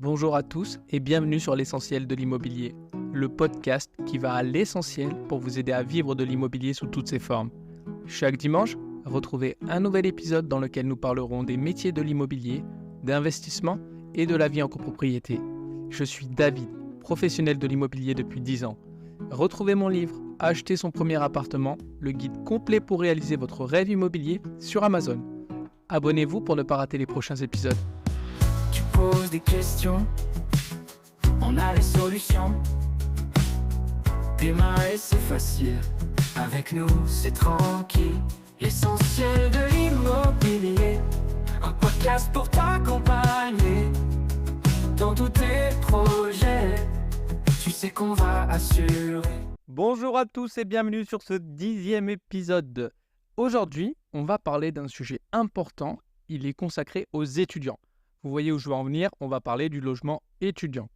Bonjour à tous et bienvenue sur l'essentiel de l'immobilier, le podcast qui va à l'essentiel pour vous aider à vivre de l'immobilier sous toutes ses formes. Chaque dimanche, retrouvez un nouvel épisode dans lequel nous parlerons des métiers de l'immobilier, d'investissement et de la vie en copropriété. Je suis David, professionnel de l'immobilier depuis 10 ans. Retrouvez mon livre « Acheter son premier appartement », le guide complet pour réaliser votre rêve immobilier sur Amazon. Abonnez-vous pour ne pas rater les prochains épisodes. Tu poses des questions, on a les solutions. Démarrer c'est facile, avec nous c'est tranquille. L'essentiel de l'immobilier, un podcast pour t'accompagner dans tous tes projets. Tu sais qu'on va assurer. Bonjour à tous et bienvenue sur ce 10e épisode. Aujourd'hui, on va parler d'un sujet important, il est consacré aux étudiants. Vous voyez où je veux en venir, on va parler du logement étudiant.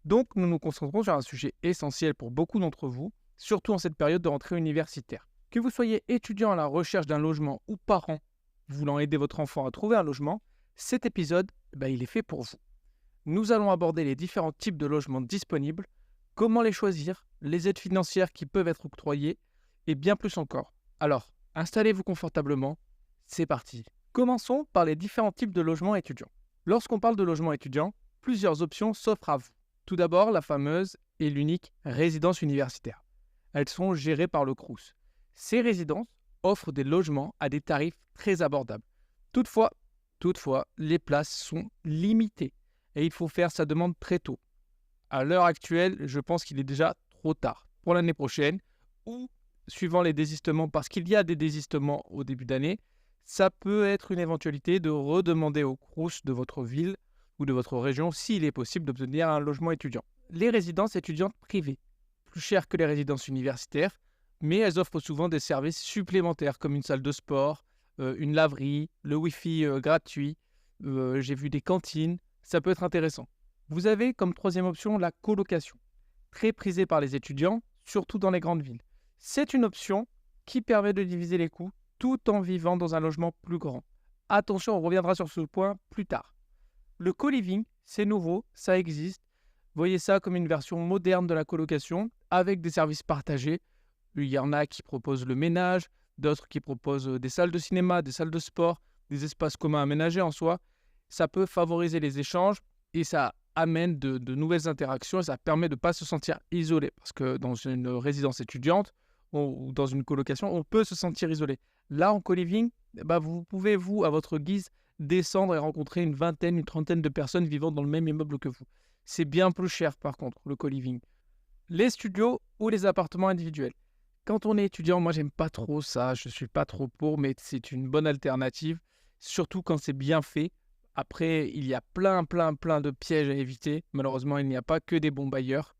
Donc, nous nous concentrons sur un sujet essentiel pour beaucoup d'entre vous, surtout en cette période de rentrée universitaire. Que vous soyez étudiant à la recherche d'un logement ou parent voulant aider votre enfant à trouver un logement, cet épisode, il est fait pour vous. Nous allons aborder les différents types de logements disponibles, comment les choisir, les aides financières qui peuvent être octroyées et bien plus encore. Alors, installez-vous confortablement, c'est parti. Commençons par les différents types de logements étudiants. Lorsqu'on parle de logement étudiant, plusieurs options s'offrent à vous. Tout d'abord, la fameuse et l'unique résidence universitaire. Elles sont gérées par le Crous. Ces résidences offrent des logements à des tarifs très abordables. Toutefois, les places sont limitées et il faut faire sa demande très tôt. À l'heure actuelle, je pense qu'il est déjà trop tard. Pour l'année prochaine, ou suivant les désistements, parce qu'il y a des désistements au début d'année, ça peut être une éventualité de redemander au Crous de votre ville ou de votre région s'il est possible d'obtenir un logement étudiant. Les résidences étudiantes privées, plus chères que les résidences universitaires, mais elles offrent souvent des services supplémentaires comme une salle de sport, une laverie, le Wi-Fi gratuit, j'ai vu des cantines, ça peut être intéressant. Vous avez comme troisième option la colocation, très prisée par les étudiants, surtout dans les grandes villes. C'est une option qui permet de diviser les coûts tout en vivant dans un logement plus grand. Attention, on reviendra sur ce point plus tard. Le co-living, c'est nouveau, ça existe. Voyez ça comme une version moderne de la colocation avec des services partagés. Il y en a qui proposent le ménage, d'autres qui proposent des salles de cinéma, des salles de sport, des espaces communs aménagés en soi. Ça peut favoriser les échanges et ça amène de nouvelles interactions et ça permet de ne pas se sentir isolé. Parce que dans une résidence étudiante ou dans une colocation, on peut se sentir isolé. Là, en co-living, vous pouvez, à votre guise, descendre et rencontrer une vingtaine, une trentaine de personnes vivant dans le même immeuble que vous. C'est bien plus cher, par contre, le co-living. Les studios ou les appartements individuels. Quand on est étudiant, moi, j'aime pas trop ça. Je suis pas trop pour, mais c'est une bonne alternative, surtout quand c'est bien fait. Après, il y a plein de pièges à éviter. Malheureusement, il n'y a pas que des bons bailleurs.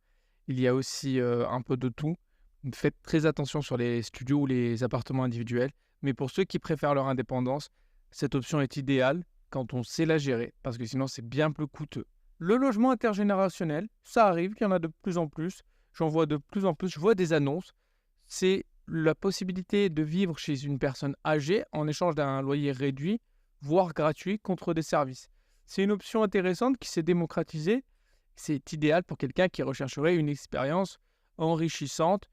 Il y a aussi un peu de tout. Faites très attention sur les studios ou les appartements individuels. Mais pour ceux qui préfèrent leur indépendance, cette option est idéale quand on sait la gérer, parce que sinon c'est bien plus coûteux. Le logement intergénérationnel, ça arrive, il y en a de plus en plus. J'en vois de plus en plus, je vois des annonces. C'est la possibilité de vivre chez une personne âgée en échange d'un loyer réduit, voire gratuit, contre des services. C'est une option intéressante qui s'est démocratisée. C'est idéal pour quelqu'un qui rechercherait une expérience enrichissante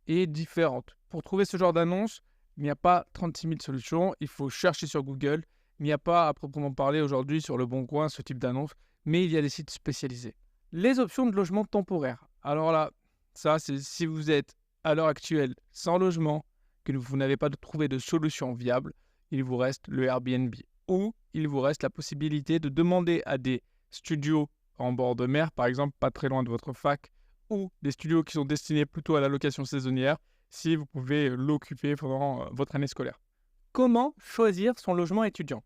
et différente. Pour trouver ce genre d'annonce, il n'y a pas 36 000 solutions, il faut chercher sur Google. Il n'y a pas à proprement parler aujourd'hui sur Le Bon Coin ce type d'annonce, mais il y a des sites spécialisés. Les options de logement temporaire. Alors là, ça c'est si vous êtes à l'heure actuelle sans logement, que vous n'avez pas trouvé de solution viable, il vous reste le Airbnb. Ou il vous reste la possibilité de demander à des studios en bord de mer, par exemple pas très loin de votre fac, ou des studios qui sont destinés plutôt à la location saisonnière, si vous pouvez l'occuper pendant votre année scolaire. Comment choisir son logement étudiant ?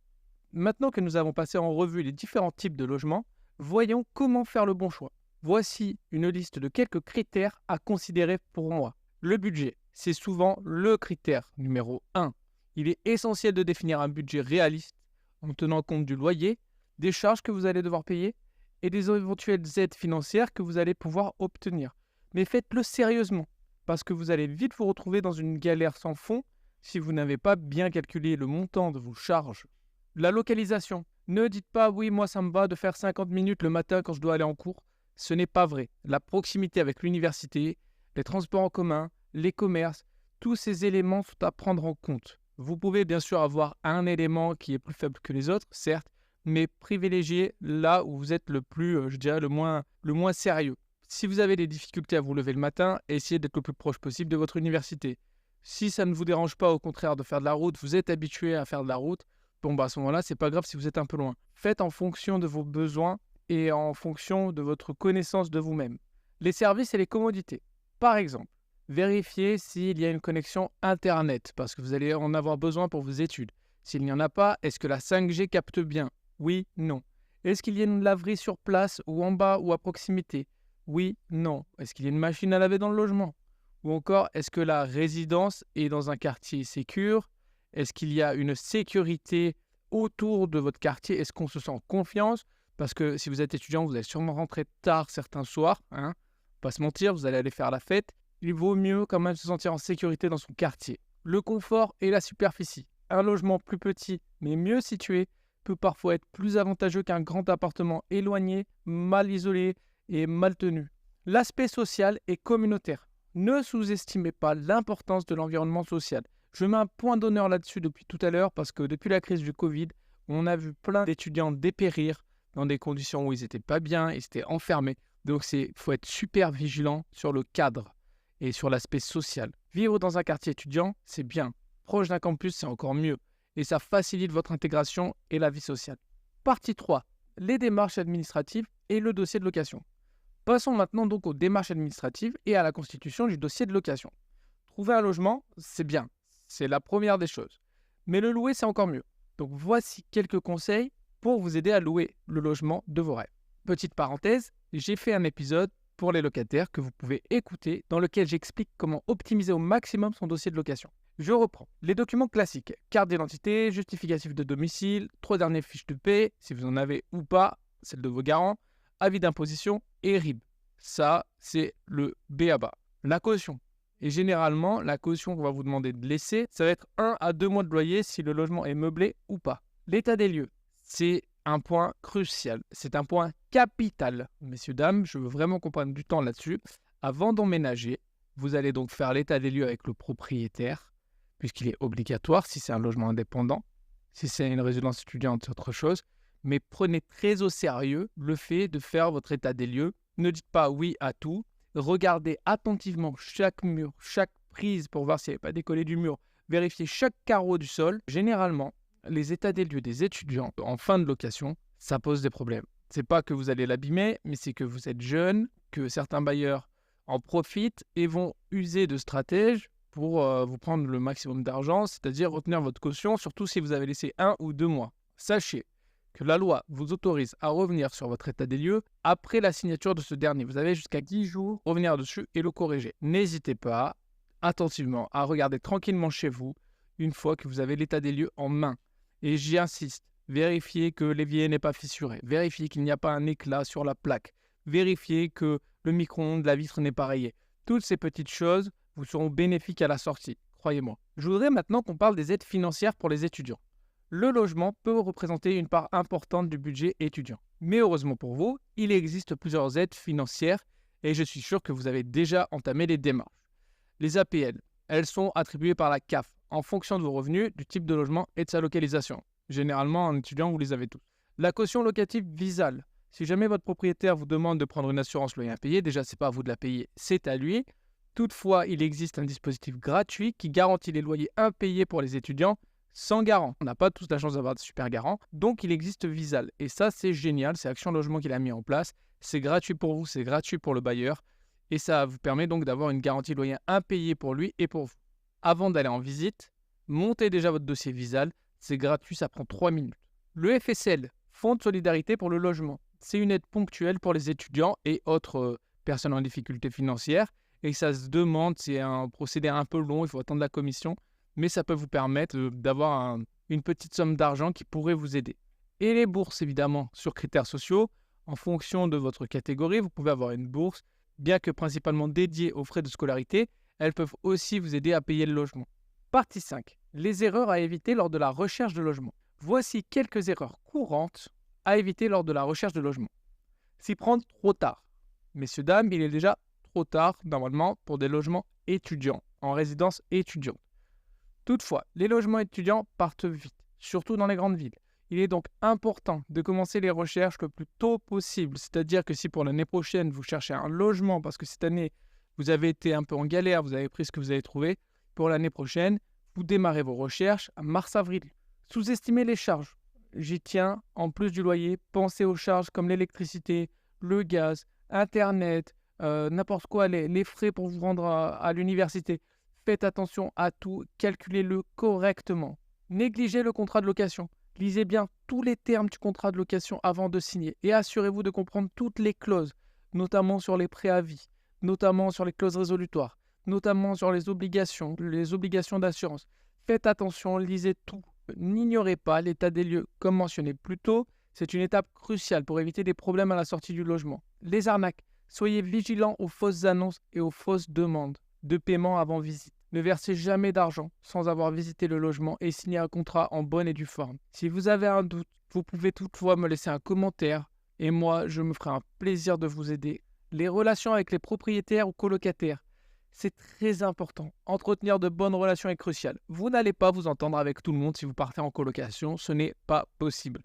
Maintenant que nous avons passé en revue les différents types de logements, voyons comment faire le bon choix. Voici une liste de quelques critères à considérer pour moi. Le budget, c'est souvent le critère numéro 1. Il est essentiel de définir un budget réaliste en tenant compte du loyer, des charges que vous allez devoir payer et des éventuelles aides financières que vous allez pouvoir obtenir. Mais faites-le sérieusement, parce que vous allez vite vous retrouver dans une galère sans fond si vous n'avez pas bien calculé le montant de vos charges. La localisation. Ne dites pas oui, moi ça me va de faire 50 minutes le matin quand je dois aller en cours. Ce n'est pas vrai. La proximité avec l'université, les transports en commun, les commerces, tous ces éléments sont à prendre en compte. Vous pouvez bien sûr avoir un élément qui est plus faible que les autres, certes, mais privilégiez là où vous êtes le plus, je dirais, le moins sérieux. Si vous avez des difficultés à vous lever le matin, essayez d'être le plus proche possible de votre université. Si ça ne vous dérange pas, au contraire, de faire de la route, vous êtes habitué à faire de la route, bon, à ce moment-là, c'est pas grave si vous êtes un peu loin. Faites en fonction de vos besoins et en fonction de votre connaissance de vous-même. Les services et les commodités. Par exemple, vérifiez s'il y a une connexion Internet, parce que vous allez en avoir besoin pour vos études. S'il n'y en a pas, est-ce que la 5G capte bien? Oui, non. Est-ce qu'il y a une laverie sur place ou en bas ou à proximité? Oui, non. Est-ce qu'il y a une machine à laver dans le logement? Ou encore, est-ce que la résidence est dans un quartier sécure? Est-ce qu'il y a une sécurité autour de votre quartier? Est-ce qu'on se sent en confiance? Parce que si vous êtes étudiant, vous allez sûrement rentrer tard certains soirs. Pas se mentir, vous allez aller faire la fête. Il vaut mieux quand même se sentir en sécurité dans son quartier. Le confort et la superficie. Un logement plus petit mais mieux situé peut parfois être plus avantageux qu'un grand appartement éloigné, mal isolé et mal tenu. L'aspect social et communautaire. Ne sous-estimez pas l'importance de l'environnement social. Je mets un point d'honneur là-dessus depuis tout à l'heure parce que depuis la crise du Covid, on a vu plein d'étudiants dépérir dans des conditions où ils n'étaient pas bien, ils étaient enfermés. Donc il faut être super vigilant sur le cadre et sur l'aspect social. Vivre dans un quartier étudiant, c'est bien. Proche d'un campus, c'est encore mieux. Et ça facilite votre intégration et la vie sociale. Partie 3. Les démarches administratives et le dossier de location. Passons maintenant donc aux démarches administratives et à la constitution du dossier de location. Trouver un logement, c'est bien. C'est la première des choses. Mais le louer, c'est encore mieux. Donc voici quelques conseils pour vous aider à louer le logement de vos rêves. Petite parenthèse, j'ai fait un épisode pour les locataires que vous pouvez écouter dans lequel j'explique comment optimiser au maximum son dossier de location. Je reprends. Les documents classiques, carte d'identité, justificatif de domicile, 3 dernières fiches de paie, si vous en avez ou pas, celle de vos garants, avis d'imposition et RIB. Ça, c'est le b.a.-ba. La caution. Et généralement, la caution qu'on va vous demander de laisser, ça va être 1 à 2 mois de loyer si le logement est meublé ou pas. L'état des lieux, c'est un point crucial. C'est un point capital. Messieurs, dames, je veux vraiment qu'on prenne du temps là-dessus. Avant d'emménager, vous allez donc faire l'état des lieux avec le propriétaire, puisqu'il est obligatoire si c'est un logement indépendant. Si c'est une résidence étudiante, c'est autre chose. Mais prenez très au sérieux le fait de faire votre état des lieux. Ne dites pas oui à tout. Regardez attentivement chaque mur, chaque prise pour voir s'il n'y avait pas décollé du mur. Vérifiez chaque carreau du sol. Généralement, les états des lieux des étudiants en fin de location, ça pose des problèmes. C'est pas que vous allez l'abîmer, mais c'est que vous êtes jeune, que certains bailleurs en profitent et vont user de stratèges pour vous prendre le maximum d'argent, c'est-à-dire retenir votre caution, surtout si vous avez laissé 1 ou 2 mois. Sachez que la loi vous autorise à revenir sur votre état des lieux après la signature de ce dernier. Vous avez jusqu'à 10 jours pour revenir dessus et le corriger. N'hésitez pas, attentivement, à regarder tranquillement chez vous une fois que vous avez l'état des lieux en main. Et j'y insiste, vérifiez que l'évier n'est pas fissuré, vérifiez qu'il n'y a pas un éclat sur la plaque, vérifiez que le micro-ondes, la vitre n'est pas rayée. Toutes ces petites choses vous seront bénéfiques à la sortie, croyez-moi. Je voudrais maintenant qu'on parle des aides financières pour les étudiants. Le logement peut représenter une part importante du budget étudiant. Mais heureusement pour vous, il existe plusieurs aides financières et je suis sûr que vous avez déjà entamé les démarches. Les APL, elles sont attribuées par la CAF en fonction de vos revenus, du type de logement et de sa localisation. Généralement, en étudiant, vous les avez tous. La caution locative visale. Si jamais votre propriétaire vous demande de prendre une assurance loyer impayé, déjà, ce n'est pas à vous de la payer, c'est à lui. Toutefois, il existe un dispositif gratuit qui garantit les loyers impayés pour les étudiants sans garant. On n'a pas tous la chance d'avoir de super garants, donc il existe Visal. Et ça, c'est génial, c'est Action Logement qui l'a mis en place. C'est gratuit pour vous, c'est gratuit pour le bailleur. Et ça vous permet donc d'avoir une garantie de loyer impayée pour lui et pour vous. Avant d'aller en visite, montez déjà votre dossier Visal. C'est gratuit, ça prend 3 minutes. Le FSL, Fonds de solidarité pour le logement. C'est une aide ponctuelle pour les étudiants et autres personnes en difficulté financière. Et ça se demande, c'est un procédé un peu long, il faut attendre la commission. Mais ça peut vous permettre d'avoir une petite somme d'argent qui pourrait vous aider. Et les bourses, évidemment, sur critères sociaux. En fonction de votre catégorie, vous pouvez avoir une bourse, bien que principalement dédiée aux frais de scolarité. Elles peuvent aussi vous aider à payer le logement. Partie 5. Les erreurs à éviter lors de la recherche de logement. Voici quelques erreurs courantes à éviter lors de la recherche de logement. S'y prendre trop tard. Messieurs, dames, il est déjà trop tard normalement pour des logements étudiants, en résidence étudiante. Toutefois, les logements étudiants partent vite, surtout dans les grandes villes. Il est donc important de commencer les recherches le plus tôt possible. C'est-à-dire que si pour l'année prochaine, vous cherchez un logement parce que cette année, vous avez été un peu en galère, vous avez pris ce que vous avez trouvé, pour l'année prochaine, vous démarrez vos recherches à mars-avril. Sous-estimez les charges. J'y tiens, en plus du loyer, pensez aux charges comme l'électricité, le gaz, Internet, n'importe quoi, les frais pour vous rendre à l'université. Faites attention à tout, calculez-le correctement. Négligez le contrat de location. Lisez bien tous les termes du contrat de location avant de signer et assurez-vous de comprendre toutes les clauses, notamment sur les préavis, notamment sur les clauses résolutoires, notamment sur les obligations d'assurance. Faites attention, lisez tout. N'ignorez pas l'état des lieux. Comme mentionné plus tôt, c'est une étape cruciale pour éviter des problèmes à la sortie du logement. Les arnaques. Soyez vigilants aux fausses annonces et aux fausses demandes de paiement avant visite. Ne versez jamais d'argent sans avoir visité le logement et signer un contrat en bonne et due forme. Si vous avez un doute, vous pouvez toutefois me laisser un commentaire et moi, je me ferai un plaisir de vous aider. Les relations avec les propriétaires ou colocataires, c'est très important. Entretenir de bonnes relations est crucial. Vous n'allez pas vous entendre avec tout le monde si vous partez en colocation, ce n'est pas possible.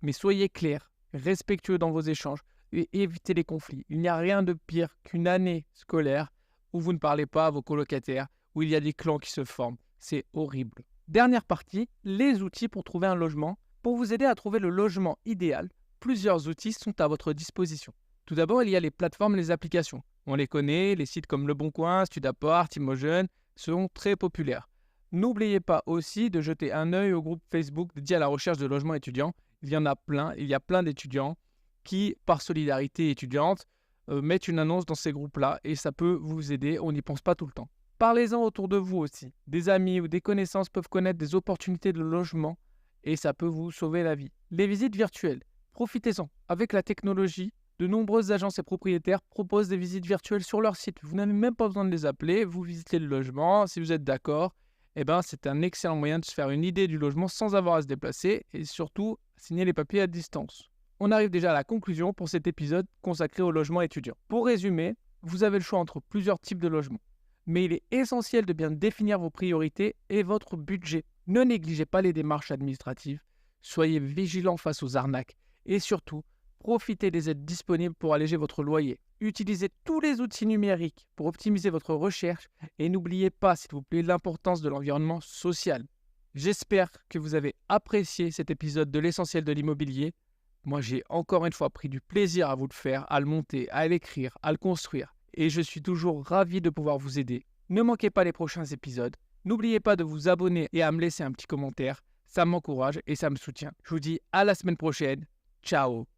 Mais soyez clair, respectueux dans vos échanges et évitez les conflits. Il n'y a rien de pire qu'une année scolaire où vous ne parlez pas à vos colocataires, où il y a des clans qui se forment. C'est horrible. Dernière partie, les outils pour trouver un logement. Pour vous aider à trouver le logement idéal, plusieurs outils sont à votre disposition. Tout d'abord, il y a les plateformes et les applications. On les connaît, les sites comme Le Bon Coin, Studapart, Imogen sont très populaires. N'oubliez pas aussi de jeter un œil au groupe Facebook dédié à la recherche de logements étudiants. Il y en a plein, il y a plein d'étudiants qui, par solidarité étudiante, mettent une annonce dans ces groupes-là et ça peut vous aider, on n'y pense pas tout le temps. Parlez-en autour de vous aussi. Des amis ou des connaissances peuvent connaître des opportunités de logement et ça peut vous sauver la vie. Les visites virtuelles, profitez-en. Avec la technologie, de nombreuses agences et propriétaires proposent des visites virtuelles sur leur site. Vous n'avez même pas besoin de les appeler, vous visitez le logement, si vous êtes d'accord, c'est un excellent moyen de se faire une idée du logement sans avoir à se déplacer et surtout signer les papiers à distance. On arrive déjà à la conclusion pour cet épisode consacré au logement étudiant. Pour résumer, vous avez le choix entre plusieurs types de logements. Mais il est essentiel de bien définir vos priorités et votre budget. Ne négligez pas les démarches administratives, soyez vigilants face aux arnaques et surtout, profitez des aides disponibles pour alléger votre loyer. Utilisez tous les outils numériques pour optimiser votre recherche et n'oubliez pas, s'il vous plaît, l'importance de l'environnement social. J'espère que vous avez apprécié cet épisode de l'essentiel de l'immobilier. Moi, j'ai encore une fois pris du plaisir à vous le faire, à le monter, à l'écrire, à le construire. Et je suis toujours ravi de pouvoir vous aider. Ne manquez pas les prochains épisodes. N'oubliez pas de vous abonner et à me laisser un petit commentaire. Ça m'encourage et ça me soutient. Je vous dis à la semaine prochaine. Ciao.